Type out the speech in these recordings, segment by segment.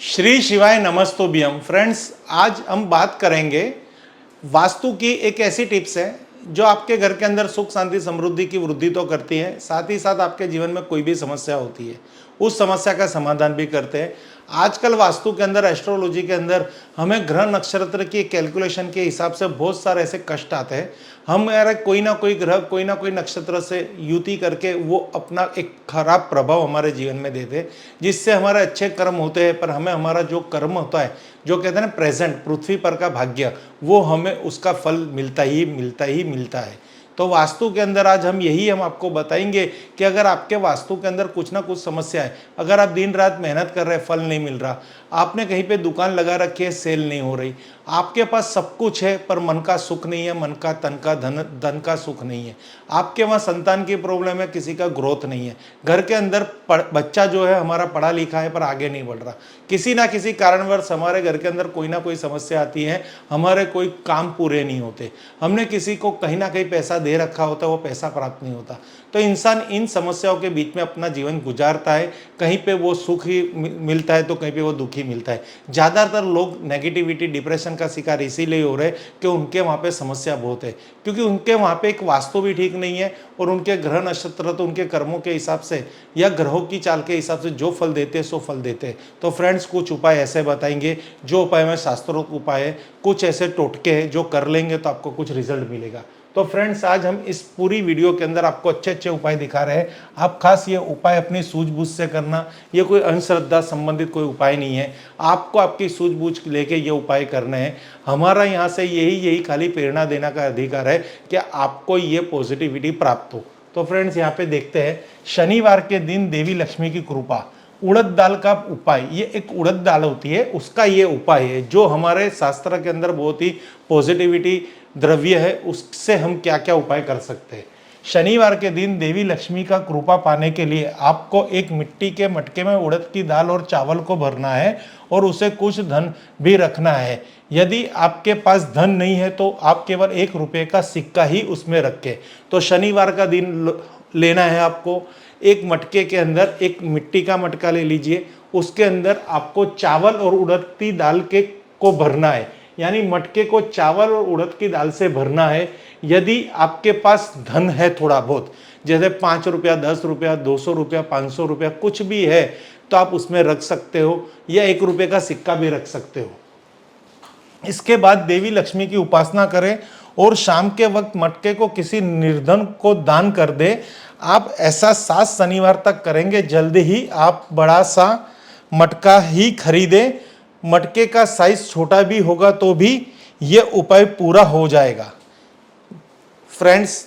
श्री शिवाय नमस्तुभ्यम। फ्रेंड्स, आज हम बात करेंगे वास्तु की एक ऐसी टिप्स है जो आपके घर के अंदर सुख शांति समृद्धि की वृद्धि तो करती है, साथ ही साथ आपके जीवन में कोई भी समस्या होती है उस समस्या का समाधान भी करते हैं। आजकल वास्तु के अंदर, एस्ट्रोलॉजी के अंदर हमें ग्रह नक्षत्र की कैलकुलेशन के हिसाब से बहुत सारे ऐसे कष्ट आते हैं। हम यार कोई ना कोई ग्रह, कोई ना कोई नक्षत्र से युति करके वो अपना एक खराब प्रभाव हमारे जीवन में देते हैं, जिससे हमारे अच्छे कर्म होते हैं पर हमें हमारा जो कर्म होता है, जो कहते हैं ना प्रेजेंट पृथ्वी पर का भाग्य, वो हमें उसका फल मिलता है। तो वास्तु के अंदर आज हम आपको बताएंगे कि अगर आपके वास्तु के अंदर कुछ ना कुछ समस्या है, अगर आप दिन रात मेहनत कर रहे हैं, फल नहीं मिल रहा, आपने कहीं पे दुकान लगा रखी है, सेल नहीं हो रही, आपके पास सब कुछ है पर मन का सुख नहीं है, मन का तन का धन का सुख नहीं है, आपके वहाँ संतान की प्रॉब्लम है, किसी का ग्रोथ नहीं है, घर के अंदर बच्चा जो है हमारा पढ़ा लिखा है पर आगे नहीं बढ़ रहा, किसी ना किसी कारणवश हमारे घर के अंदर कोई ना कोई समस्या आती है, हमारे कोई काम पूरे नहीं होते, हमने किसी को कहीं ना कहीं पैसा दे रखा होता है, वो पैसा प्राप्त नहीं होता, तो इंसान इन समस्याओं के बीच में अपना जीवन गुजारता है। कहीं पे वो सुख ही मिलता है तो कहीं पे वो दुखी मिलता है। ज़्यादातर लोग नेगेटिविटी, डिप्रेशन का शिकार इसीलिए हो रहे हैं कि उनके वहाँ पे समस्या बहुत है, क्योंकि उनके वहाँ पे एक वास्तु भी ठीक नहीं है और उनके ग्रह नक्षत्र तो उनके कर्मों के हिसाब से या ग्रहों की चाल के हिसाब से जो फल देते हैं सो फल देते हैं। तो फ्रेंड्स, कुछ उपाय ऐसे बताएंगे जो उपाय में शास्त्रोक्त उपाय है, कुछ ऐसे टोटके हैं जो कर लेंगे तो आपको कुछ रिजल्ट मिलेगा। तो फ्रेंड्स, आज हम इस पूरी वीडियो के अंदर आपको अच्छे अच्छे उपाय दिखा रहे हैं। आप खास ये उपाय अपनी सूझबूझ से करना, ये कोई अंधश्रद्धा संबंधित कोई उपाय नहीं है, आपको आपकी सूझबूझ लेके ये उपाय करने हैं। हमारा यहाँ से यही खाली प्रेरणा देने का अधिकार है कि आपको ये पॉजिटिविटी प्राप्त हो। तो फ्रेंड्स, यहाँ पे देखते हैं, शनिवार के दिन देवी लक्ष्मी की कृपा, उड़द दाल का उपाय, ये एक उड़द दाल होती है, उसका ये उपाय है जो हमारे शास्त्र के अंदर बहुत ही पॉजिटिविटी द्रव्य है। उससे हम क्या क्या उपाय कर सकते हैं। शनिवार के दिन देवी लक्ष्मी का कृपा पाने के लिए आपको एक मिट्टी के मटके में उड़द की दाल और चावल को भरना है और उसे कुछ धन भी रखना है। यदि आपके पास धन नहीं है तो आप केवल 1 रुपये का सिक्का ही उसमें रखें। तो शनिवार का दिन लेना है आपको, एक मटके के अंदर एक मिट्टी का मटका ले लीजिए, उसके अंदर आपको चावल और उड़द की दाल को भरना है, यानी मटके को चावल और उड़द की दाल से भरना है। यदि आपके पास धन है थोड़ा बहुत, जैसे 5 रुपया, 10 रुपया, 200 रुपया, 500 रुपया, कुछ भी है तो आप उसमें रख सकते हो, या 1 रुपये का सिक्का भी रख सकते हो। इसके बाद देवी लक्ष्मी की उपासना करें और शाम के वक्त मटके को किसी निर्धन को दान कर दे। आप ऐसा 7 शनिवार तक करेंगे, जल्दी ही आप बड़ा सा मटका ही खरीदें। मटके का साइज छोटा भी होगा तो भी ये उपाय पूरा हो जाएगा। फ्रेंड्स,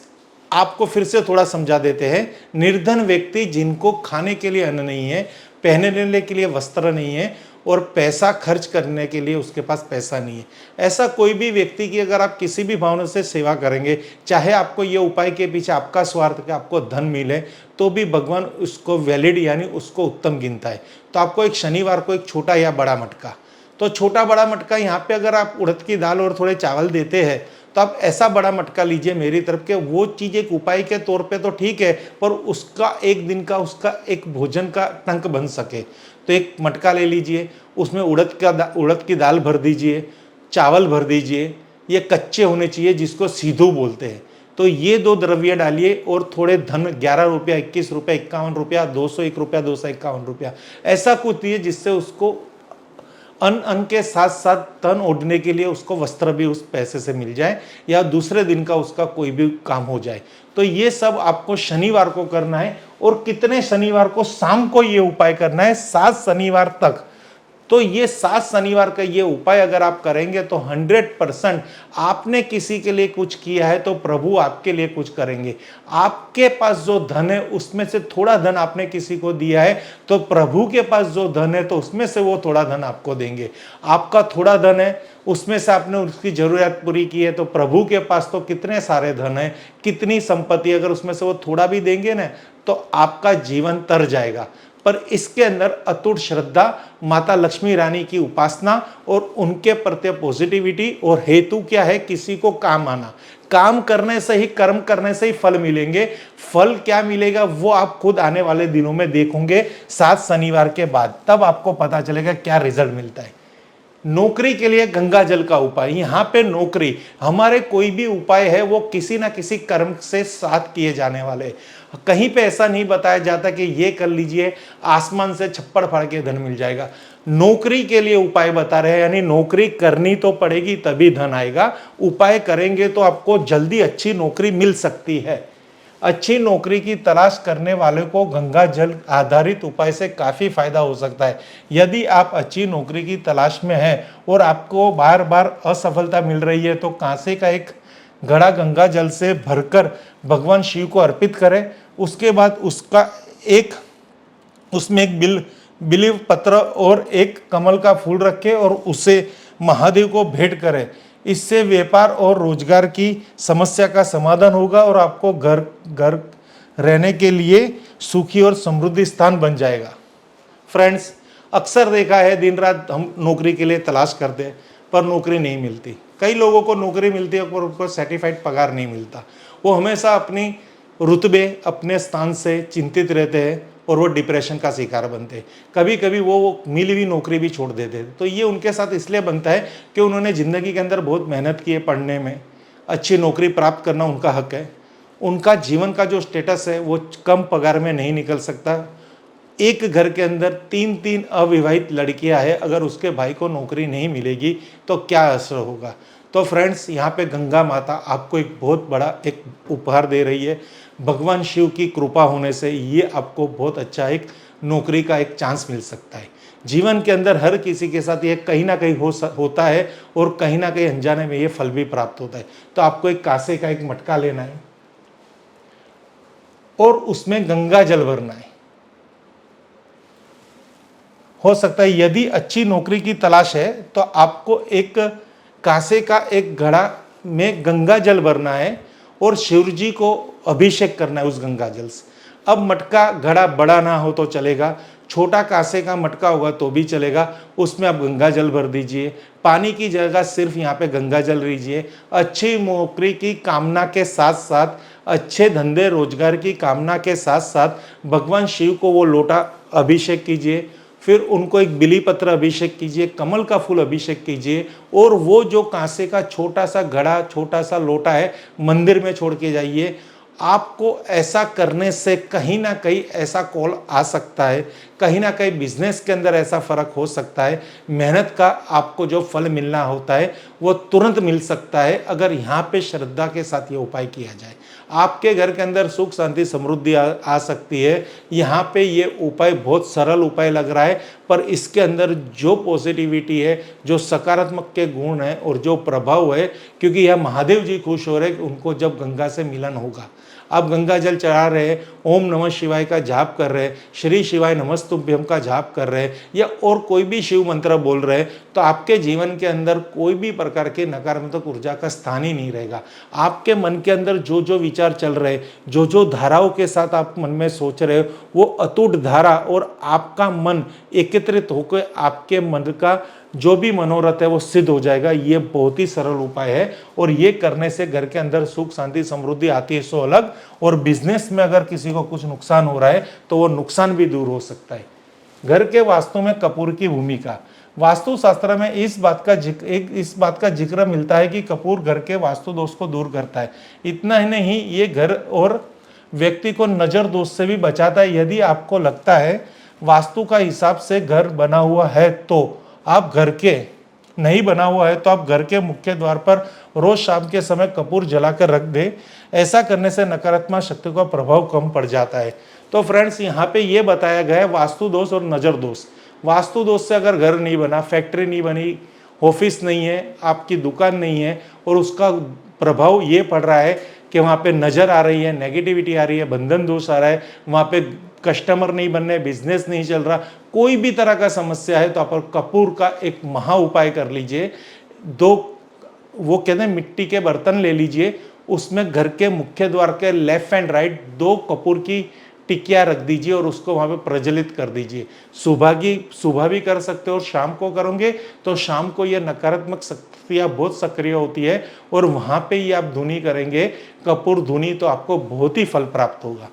आपको फिर से थोड़ा समझा देते हैं। निर्धन व्यक्ति जिनको खाने के लिए अन्न नहीं है, पहनने के लिए वस्त्र नहीं है और पैसा खर्च करने के लिए उसके पास पैसा नहीं है, ऐसा कोई भी व्यक्ति की अगर आप किसी भी भावना से सेवा करेंगे, चाहे आपको ये उपाय के पीछे आपका स्वार्थ कि आपको धन मिले, तो भी भगवान उसको वैलिड यानी उसको उत्तम गिनता है। तो आपको एक शनिवार को एक छोटा या बड़ा मटका, तो छोटा बड़ा मटका यहाँ पे अगर आप उड़द की दाल और थोड़े चावल देते हैं तो आप ऐसा बड़ा मटका लीजिए मेरी तरफ के। वो चीज़ एक उपाय के तौर पे तो ठीक है, पर उसका एक दिन का उसका एक भोजन का टंक बन सके तो एक मटका ले लीजिए, उसमें उड़द की दाल भर दीजिए, चावल भर दीजिए, ये कच्चे होने चाहिए जिसको सीधू बोलते हैं। तो ये 2 द्रव्य डालिए और थोड़े धन, 11 रुपया, 21 रुपया, 51 रुपया, 201 रुपया, 251 रुपया, ऐसा कुछ दिए जिससे उसको अन्न के साथ साथ तन ओढ़ने के लिए उसको वस्त्र भी उस पैसे से मिल जाए, या दूसरे दिन का उसका कोई भी काम हो जाए। तो ये सब आपको शनिवार को करना है। और कितने शनिवार को? शाम को ये उपाय करना है, 7 शनिवार तक। तो ये 7 शनिवार का ये उपाय अगर आप करेंगे तो 100% आपने किसी के लिए कुछ किया है तो प्रभु आपके लिए कुछ करेंगे। आपके पास जो धन है उसमें से थोड़ा धन आपने किसी को दिया है तो प्रभु के पास जो धन है तो उसमें से वो थोड़ा धन आपको देंगे। आपका थोड़ा धन है, उसमें से आपने उसकी जरूरत पूरी की है, तो प्रभु के पास तो कितने सारे धन है, कितनी संपत्ति, अगर उसमें से वो थोड़ा भी देंगे ना तो आपका जीवन तर जाएगा। पर इसके अंदर अटूट श्रद्धा, माता लक्ष्मी रानी की उपासना और उनके प्रति पॉजिटिविटी, और हेतु क्या है? किसी को काम आना। काम करने से ही, कर्म करने से ही फल मिलेंगे। फल क्या मिलेगा वो आप खुद आने वाले दिनों में देखोगे 7 शनिवार के बाद, तब आपको पता चलेगा क्या रिजल्ट मिलता है। नौकरी के लिए गंगा जल का उपाय। यहाँ पे नौकरी, हमारे कोई भी उपाय है वो किसी ना किसी कर्म से साथ किए जाने वाले। कहीं पे ऐसा नहीं बताया जाता कि ये कर लीजिए आसमान से छप्पड़ फाड़ के धन मिल जाएगा। नौकरी के लिए उपाय बता रहे हैं, यानी नौकरी करनी तो पड़ेगी तभी धन आएगा। उपाय करेंगे तो आपको जल्दी अच्छी नौकरी मिल सकती है। अच्छी नौकरी की तलाश करने वाले को गंगा जल आधारित उपाय से काफ़ी फायदा हो सकता है। यदि आप अच्छी नौकरी की तलाश में हैं और आपको बार बार असफलता मिल रही है तो कांसे का एक घड़ा गंगा जल से भरकर भगवान शिव को अर्पित करें। उसके बाद उसमें एक बिलीव पत्र और एक कमल का फूल रखें और उसे महादेव को भेंट करें। इससे व्यापार और रोजगार की समस्या का समाधान होगा और आपको घर रहने के लिए सुखी और समृद्धि स्थान बन जाएगा। फ्रेंड्स, अक्सर देखा है दिन रात हम नौकरी के लिए तलाश करते हैं पर नौकरी नहीं मिलती। कई लोगों को नौकरी मिलती है पर उनको सर्टिफाइड पगार नहीं मिलता। वो हमेशा अपनी रुतबे, अपने स्थान से चिंतित रहते हैं और वो डिप्रेशन का शिकार बनते हैं। कभी कभी वो मिली हुई नौकरी भी छोड़ देते हैं। तो ये उनके साथ इसलिए बनता है कि उन्होंने ज़िंदगी के अंदर बहुत मेहनत की है पढ़ने में, अच्छी नौकरी प्राप्त करना उनका हक है। उनका जीवन का जो स्टेटस है वो कम पगार में नहीं निकल सकता। एक घर के अंदर 3 अविवाहित लड़कियां हैं, अगर उसके भाई को नौकरी नहीं मिलेगी तो क्या असर होगा। तो फ्रेंड्स, यहाँ पे गंगा माता आपको एक बहुत बड़ा एक उपहार दे रही है। भगवान शिव की कृपा होने से ये आपको बहुत अच्छा एक नौकरी का एक चांस मिल सकता है। जीवन के अंदर हर किसी के साथ ये कहीं ना कहीं होता है और कहीं ना कहीं अनजाने में ये फल भी प्राप्त होता है। तो आपको एक कांसे का एक मटका लेना है और उसमें गंगा जल भरना है। हो सकता है यदि अच्छी नौकरी की तलाश है तो आपको एक कांसे का एक घड़ा में गंगा जल भरना है और शिव जी को अभिषेक करना है उस गंगा जल से। अब मटका घड़ा बड़ा ना हो तो चलेगा, छोटा कांसे का मटका होगा तो भी चलेगा, उसमें आप गंगा जल भर दीजिए। पानी की जगह सिर्फ यहाँ पे गंगा जल लीजिए। अच्छी नौकरी की कामना के साथ साथ, अच्छे धंधे रोजगार की कामना के साथ साथ भगवान शिव को वो लोटा अभिषेक कीजिए। फिर उनको एक बिली पत्र अभिषेक कीजिए, कमल का फूल अभिषेक कीजिए और वो जो कांसे का छोटा सा घड़ा, छोटा सा लोटा है, मंदिर में छोड़ के जाइए। आपको ऐसा करने से कहीं ना कहीं ऐसा कॉल आ सकता है, कहीं ना कहीं बिजनेस के अंदर ऐसा फर्क हो सकता है। मेहनत का आपको जो फल मिलना होता है वो तुरंत मिल सकता है अगर यहाँ पे श्रद्धा के साथ ये उपाय किया जाए। आपके घर के अंदर सुख शांति समृद्धि आ सकती है। यहाँ पे ये उपाय बहुत सरल उपाय लग रहा है पर इसके अंदर जो पॉजिटिविटी है, जो सकारात्मक के गुण है और जो प्रभाव है, क्योंकि यह महादेव जी खुश हो रहे हैं उनको जब गंगा से मिलन होगा। आप गंगा जल चढ़ा रहे हैं, ओम नमः शिवाय का जाप कर रहे हैं, श्री शिवाय नमस्तुभ्यम का जाप कर रहे हैं या और कोई भी शिव मंत्र बोल रहे हैं तो आपके जीवन के अंदर कोई भी प्रकार के नकारात्मक ऊर्जा का स्थान ही नहीं रहेगा। आपके मन के अंदर जो जो विचार चल रहे हैं, जो जो धाराओं के साथ आप मन में सोच रहे हो, वो अटूट धारा और आपका मन एकत्रित होकर आपके मन का जो भी मनोरथ है वो सिद्ध हो जाएगा। ये बहुत ही सरल उपाय है और ये करने से घर के अंदर सुख शांति समृद्धि आती है सो अलग। और बिजनेस में अगर किसी को कुछ नुकसान हो रहा है तो वो नुकसान भी दूर हो सकता है। घर के वास्तु में कपूर की भूमिका। वास्तु शास्त्र में इस बात का जिक्र मिलता है कि कपूर घर के वास्तु दोष को दूर करता है। इतना ही नहीं, ये घर और व्यक्ति को नजर दोष से भी बचाता है। यदि आपको लगता है वास्तु का हिसाब से घर बना हुआ है तो आप घर के नहीं बना हुआ है तो आप घर के मुख्य द्वार पर रोज शाम के समय कपूर जलाकर रख दें। ऐसा करने से नकारात्मक शक्ति का प्रभाव कम पड़ जाता है। तो फ्रेंड्स, यहाँ पे ये बताया गया है वास्तु दोष और नजर दोष। वास्तु दोष से अगर घर नहीं बना, फैक्ट्री नहीं बनी, ऑफिस नहीं है, आपकी दुकान नहीं है और उसका प्रभाव ये पड़ रहा है कि वहाँ पे नज़र आ रही है, नेगेटिविटी आ रही है, बंधन दोष आ रहा है, वहाँ पे कस्टमर नहीं बन रहे, बिजनेस नहीं चल रहा, कोई भी तरह का समस्या है तो आप कपूर का एक महा उपाय कर लीजिए। वो कहते हैं मिट्टी के बर्तन ले लीजिए, उसमें घर के मुख्य द्वार के लेफ्ट एंड राइट 2 कपूर की टिकिया रख दीजिए और उसको वहाँ पे प्रज्वलित कर दीजिए। सुबह भी कर सकते हो और शाम को करोगे तो शाम को ये नकारात्मक शक्तियाँ बहुत सक्रिय होती है और वहाँ पे ही आप धुनी करेंगे, कपूर धुनी, तो आपको बहुत ही फल प्राप्त होगा।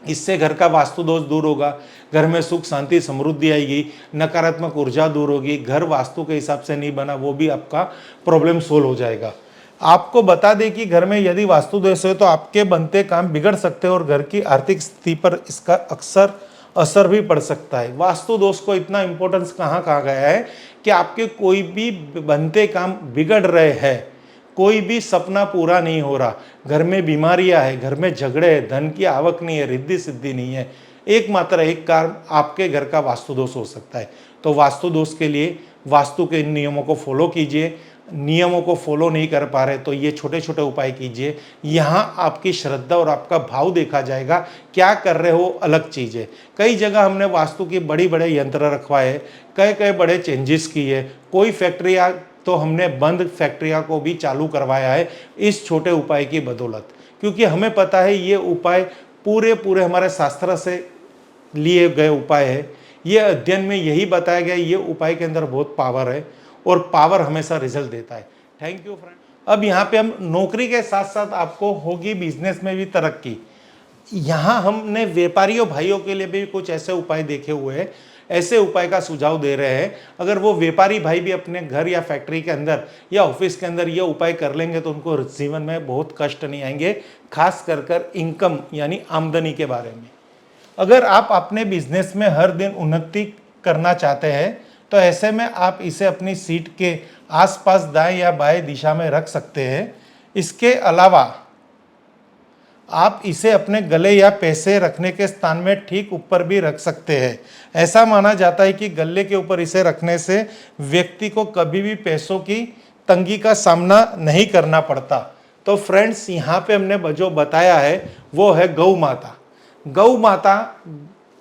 इससे घर का वास्तु दोष दूर होगा, घर में सुख शांति समृद्धि आएगी, नकारात्मक ऊर्जा दूर होगी, घर वास्तु के हिसाब से नहीं बना वो भी आपका प्रॉब्लम सोल्व हो जाएगा। आपको बता दें कि घर में यदि वास्तु दोष है तो आपके बनते काम बिगड़ सकते हैं और घर की आर्थिक स्थिति पर इसका अक्सर असर भी पड़ सकता है। वास्तु दोष को इतना इंपॉर्टेंस कहाँ कहा गया है कि आपके कोई भी बनते काम बिगड़ रहे हैं, कोई भी सपना पूरा नहीं हो रहा, घर में बीमारियां है, घर में झगड़े है, धन की आवक नहीं है, रिद्धि सिद्धि नहीं है, एकमात्र एक कारण आपके घर का वास्तु दोष हो सकता है। तो वास्तु दोष के लिए वास्तु के नियमों को फॉलो कीजिए। नियमों को फॉलो नहीं कर पा रहे तो ये छोटे छोटे उपाय कीजिए। यहाँ आपकी श्रद्धा और आपका भाव देखा जाएगा, क्या कर रहे हो अलग चीज़ है। कई जगह हमने वास्तु के बड़े बड़े यंत्र रखवाए, कई कई बड़े चेंजेस किए, कोई फैक्ट्रियाँ तो हमने बंद फैक्ट्रियाँ को भी चालू करवाया है इस छोटे उपाय की बदौलत, क्योंकि हमें पता है ये उपाय पूरे हमारे शास्त्र से लिए गए उपाय है। ये अध्ययन में यही बताया गया, ये उपाय के अंदर बहुत पावर है और पावर हमेशा रिजल्ट देता है। Thank you friend. अब यहाँ पे हम नौकरी के साथ साथ आपको होगी बिजनेस में भी तरक्की। यहाँ हमने व्यापारियों भाइयों के लिए भी कुछ ऐसे उपाय देखे हुए हैं, ऐसे उपाय का सुझाव दे रहे हैं। अगर वो व्यापारी भाई भी अपने घर या फैक्ट्री के अंदर या ऑफिस के अंदर ये उपाय कर लेंगे तो उनको जीवन में बहुत कष्ट नहीं आएंगे, खास कर इनकम यानी आमदनी के बारे में। अगर आप अपने बिजनेस में हर दिन उन्नति करना चाहते हैं तो ऐसे में आप इसे अपनी सीट के आसपास दाएं या बाएं दिशा में रख सकते हैं। इसके अलावा आप इसे अपने गले या पैसे रखने के स्थान में ठीक ऊपर भी रख सकते हैं। ऐसा माना जाता है कि गले के ऊपर इसे रखने से व्यक्ति को कभी भी पैसों की तंगी का सामना नहीं करना पड़ता। तो फ्रेंड्स, यहाँ पे हमने जो बताया है वो है गौ माता। गौ माता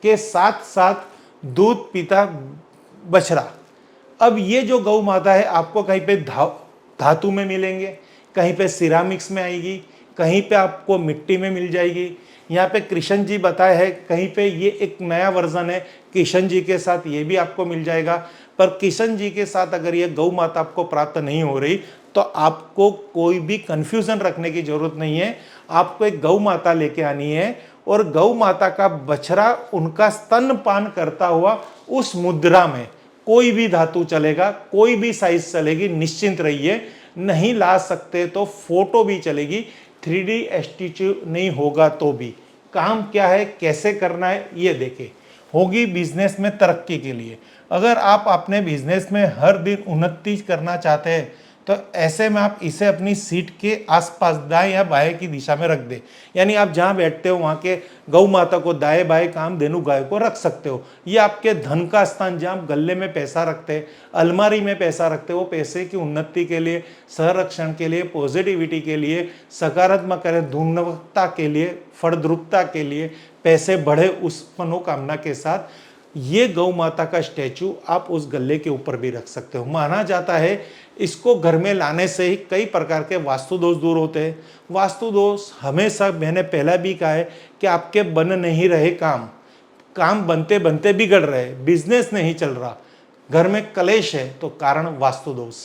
के साथ साथ दूध पीता बछड़ा। अब ये जो गौ माता है आपको कहीं पे धातु में मिलेंगे, कहीं पे सिरामिक्स में आएगी, कहीं पे आपको मिट्टी में मिल जाएगी। यहाँ पे कृष्ण जी बताए है, कहीं पे ये एक नया वर्जन है कृष्ण जी के साथ, ये भी आपको मिल जाएगा। पर कृष्ण जी के साथ अगर ये गौ माता आपको प्राप्त नहीं हो रही तो आपको कोई भी कंफ्यूजन रखने की जरूरत नहीं है। आपको एक गौ माता लेके आनी है और गौ माता का बछड़ा उनका स्तनपान करता हुआ उस मुद्रा में, कोई भी धातु चलेगा, कोई भी साइज चलेगी, निश्चिंत रहिए। नहीं ला सकते तो फोटो भी चलेगी, 3D स्टैच्यू नहीं होगा तो भी। काम क्या है, कैसे करना है, ये देखें। होगी बिजनेस में तरक्की के लिए। अगर आप अपने बिजनेस में हर दिन उन्नति करना चाहते हैं तो ऐसे में आप इसे अपनी सीट के आसपास दाएं या बाएं की दिशा में रख दें। यानी आप जहां बैठते हो वहां के गौ माता को दाएं बाएं कामधेनु गाय को रख सकते हो। ये आपके धन का स्थान, जहां आप गले में पैसा रखते हैं, अलमारी में पैसा रखते हो, पैसे की उन्नति के लिए, संरक्षण के लिए, पॉजिटिविटी के लिए, सकारात्मक गुणवत्ता के लिए, फलद्रुपता के लिए, पैसे बढ़े उस मनोकामना के साथ ये गौ माता का स्टैचू आप उस गले के ऊपर भी रख सकते हो। माना जाता है इसको घर में लाने से ही कई प्रकार के वास्तु दोष दूर होते हैं। वास्तु दोष हमेशा, मैंने पहला भी कहा है कि आपके बन नहीं रहे काम बनते बनते बिगड़ रहे, बिजनेस नहीं चल रहा, घर में कलेश है, तो कारण वास्तु दोष।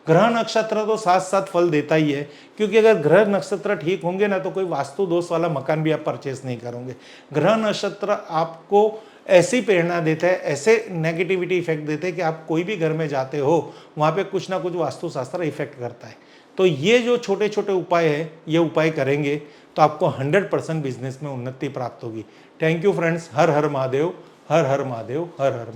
ग्रह नक्षत्र तो साथ साथ फल देता ही है, क्योंकि अगर ग्रह नक्षत्र ठीक होंगे ना तो कोई वास्तु दोष वाला मकान भी आप परचेस नहीं करोगे। ग्रह नक्षत्र आपको ऐसी प्रेरणा देते हैं, ऐसे नेगेटिविटी इफेक्ट देते हैं कि आप कोई भी घर में जाते हो वहाँ पे कुछ ना कुछ वास्तुशास्त्र इफेक्ट करता है। तो ये जो छोटे छोटे उपाय है, ये उपाय करेंगे तो आपको 100% बिजनेस में उन्नति प्राप्त होगी। Thank you friends. Her her Mahadev, her her Mahadev, her her Mahadev.